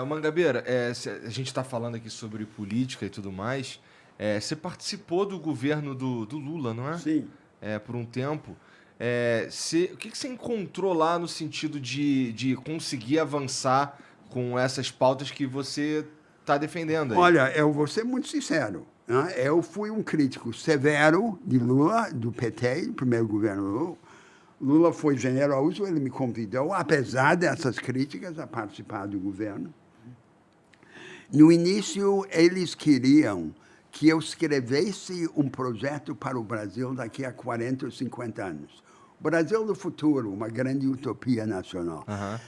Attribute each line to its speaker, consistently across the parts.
Speaker 1: O Mangabeira, a gente está falando aqui sobre política e tudo mais. Você participou do governo do Lula, não é?
Speaker 2: Sim.
Speaker 1: Por um tempo. O que você encontrou lá no sentido de conseguir avançar com essas pautas que você está defendendo aí?
Speaker 2: Olha, eu vou ser muito sincero, né? Eu fui um crítico severo de Lula, do PT, do primeiro governo Lula. Lula foi generoso, ele me convidou, apesar dessas críticas, a participar do governo. No início, eles queriam que eu escrevesse um projeto para o Brasil daqui a 40 ou 50 anos. O Brasil do futuro, uma grande utopia nacional.
Speaker 1: Uhum.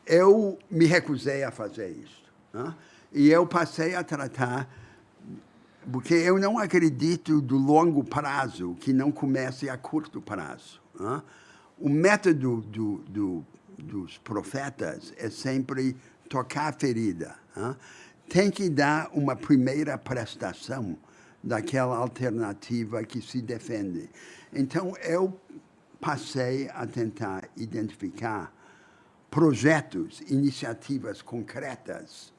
Speaker 2: Eu me recusei a fazer isso, né? E eu passei a tratar, porque eu não acredito do longo prazo que não comece a curto prazo, né? O método dos profetas é sempre tocar a ferida, né? Tem que dar uma primeira prestação daquela alternativa que se defende. Então, eu passei a tentar identificar projetos, iniciativas concretas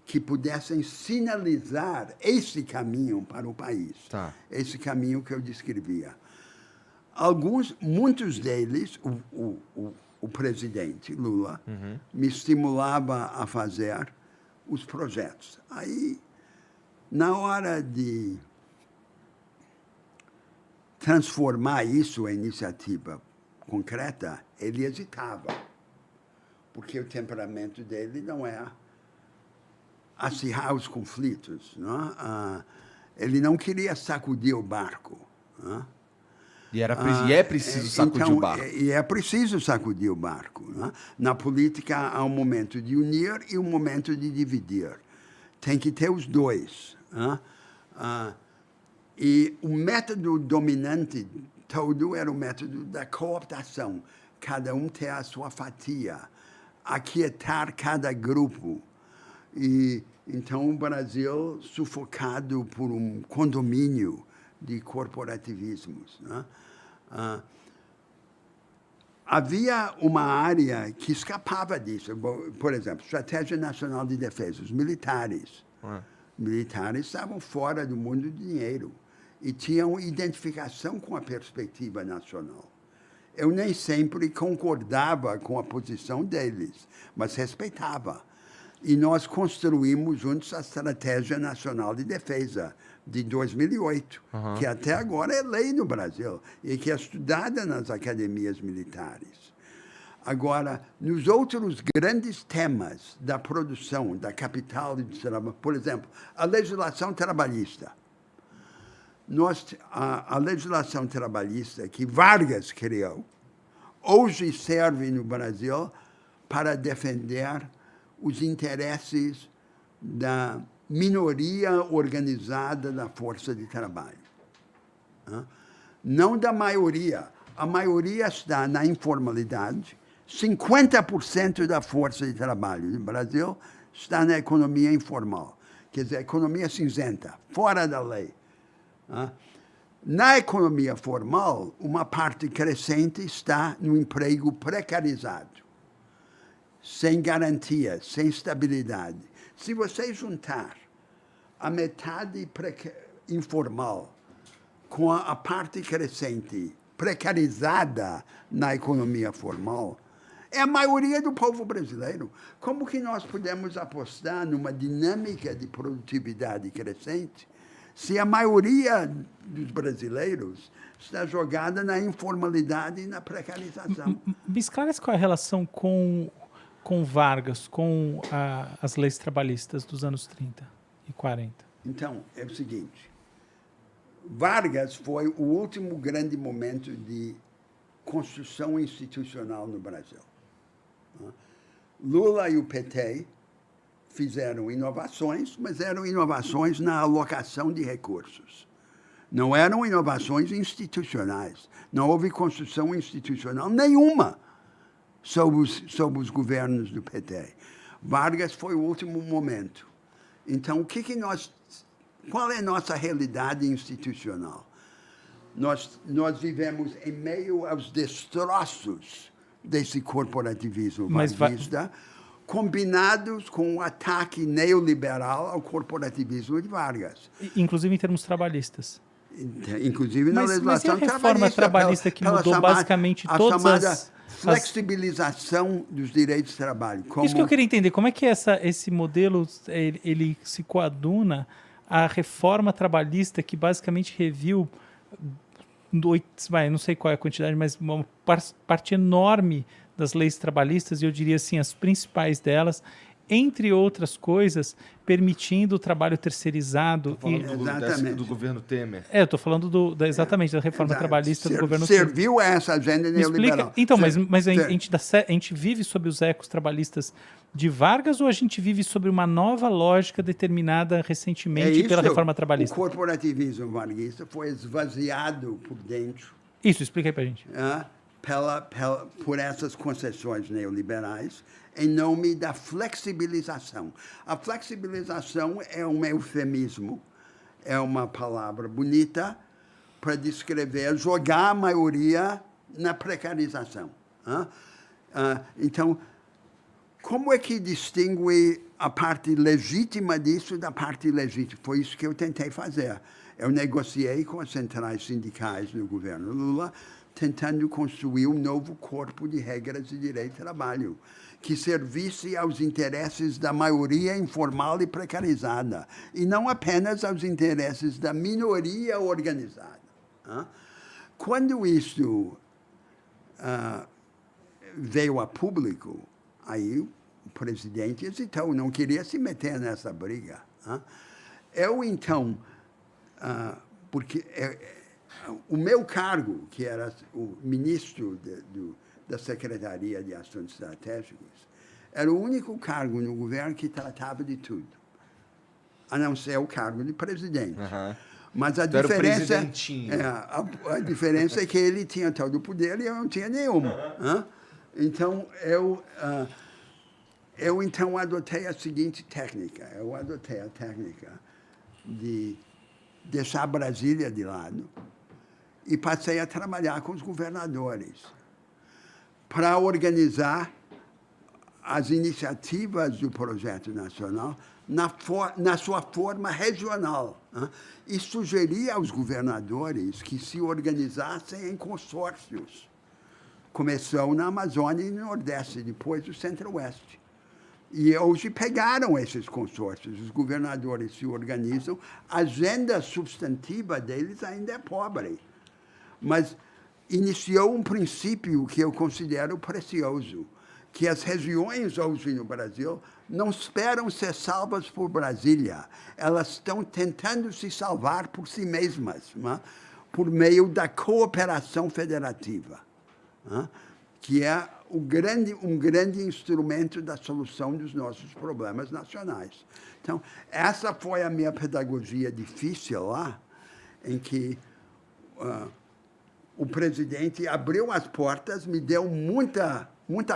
Speaker 2: que pudessem sinalizar esse caminho para o país.
Speaker 1: Tá.
Speaker 2: Esse caminho que eu descrevia. Muitos deles, o presidente Lula, me estimulava a fazer os projetos. Aí, na hora de transformar isso em iniciativa concreta, ele hesitava, porque o temperamento dele não é acirrar os conflitos, não? Ele não queria sacudir o barco, não?
Speaker 1: E é preciso sacudir o barco.
Speaker 2: E é preciso sacudir o barco, não? Na política há um momento de unir e um momento de dividir. Tem que ter os dois, não? E o método dominante todo era o método da cooptação. Cada um ter a sua fatia, aquietar cada grupo. E então o Brasil sufocado por um condomínio de corporativismos, né? Havia uma área que escapava disso. Por exemplo, Estratégia Nacional de Defesa, os militares. Militares estavam fora do mundo do dinheiro e tinham identificação com a perspectiva nacional. Eu nem sempre concordava com a posição deles, mas respeitava. E nós construímos juntos a Estratégia Nacional de Defesa de 2008, que até agora é lei no Brasil e que é estudada nas academias militares. Agora, nos outros grandes temas da produção, da capital, por exemplo, a legislação trabalhista. A legislação trabalhista que Vargas criou, hoje serve no Brasil para defender os interesses da minoria organizada da força de trabalho. Não da maioria. A maioria está na informalidade. 50% da força de trabalho no Brasil está na economia informal. Quer dizer, a economia cinzenta, fora da lei. Na economia formal, uma parte crescente está no emprego precarizado, sem garantia, sem estabilidade. Se você juntar a metade informal com a parte crescente precarizada na economia formal, é a maioria do povo brasileiro. Como que nós podemos apostar numa dinâmica de produtividade crescente se a maioria dos brasileiros está jogada na informalidade e na precarização?
Speaker 3: Me esclarece qual é a relação com Vargas, com as leis trabalhistas dos anos 30 e 40.
Speaker 2: Então, é o seguinte, Vargas foi o último grande momento de construção institucional no Brasil. Lula e o PT fizeram inovações, mas eram inovações na alocação de recursos. Não eram inovações institucionais. Não houve construção institucional nenhuma sob os governos do PT. Vargas foi o último momento. Então, qual é a nossa realidade institucional? Nós vivemos em meio aos destroços desse corporativismo varguista, combinados com o ataque neoliberal ao corporativismo de Vargas.
Speaker 3: Inclusive em termos trabalhistas.
Speaker 2: Inclusive na legislação
Speaker 3: trabalhista. Mas e a reforma trabalhista que mudou basicamente todas as...
Speaker 2: flexibilização dos direitos de trabalho.
Speaker 3: Isso que eu queria entender, como é que esse modelo ele se coaduna à reforma trabalhista que basicamente reviu, não sei qual é a quantidade, mas uma parte enorme das leis trabalhistas, e eu diria assim, as principais delas, entre outras coisas, permitindo o trabalho terceirizado.
Speaker 1: Do governo Temer.
Speaker 3: Eu estou falando exatamente da reforma trabalhista do governo
Speaker 2: Temer. Serviu a essa agenda neoliberal.
Speaker 3: Então, mas a gente vive sob os ecos trabalhistas de Vargas ou a gente vive sobre uma nova lógica determinada recentemente pela reforma trabalhista?
Speaker 2: O corporativismo varguista foi esvaziado por dentro.
Speaker 3: Isso, explica aí para a gente.
Speaker 2: Por essas concessões neoliberais, em nome da flexibilização. A flexibilização é um eufemismo, é uma palavra bonita para descrever, jogar a maioria na precarização. Então, como é que distingue a parte legítima disso da parte ilegítima? Foi isso que eu tentei fazer. Eu negociei com as centrais sindicais no governo Lula, tentando construir um novo corpo de regras de direito de trabalho, que servisse aos interesses da maioria informal e precarizada, e não apenas aos interesses da minoria organizada. Quando isso veio a público, aí o presidente hesitou, não queria se meter nessa briga. Eu, então, porque o meu cargo, que era o ministro da Secretaria de Assuntos Estratégicos, era o único cargo no governo que tratava de tudo, a não ser o cargo de presidente. Mas a diferença é que ele tinha todo o poder e eu não tinha nenhum. Então, eu então adotei a seguinte técnica. Eu adotei a técnica de deixar Brasília de lado e passei a trabalhar com os governadores para organizar as iniciativas do projeto nacional na sua forma regional, e sugerir aos governadores que se organizassem em consórcios. Começou na Amazônia e no Nordeste, depois no Centro-Oeste. E hoje pegaram esses consórcios, os governadores se organizam, a agenda substantiva deles ainda é pobre, mas iniciou um princípio que eu considero precioso, que as regiões hoje no Brasil não esperam ser salvas por Brasília, elas estão tentando se salvar por si mesmas, por meio da cooperação federativa, que é um grande instrumento da solução dos nossos problemas nacionais. Então, essa foi a minha pedagogia difícil lá, em que o presidente abriu as portas, me deu muita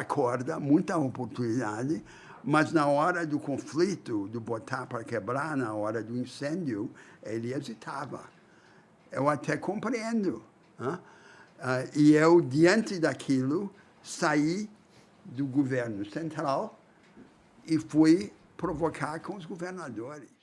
Speaker 2: corda, muita oportunidade, mas na hora do conflito, do botar para quebrar, na hora do incêndio, ele hesitava. Eu até compreendo. E eu, diante daquilo, saí do governo central e fui provocar com os governadores.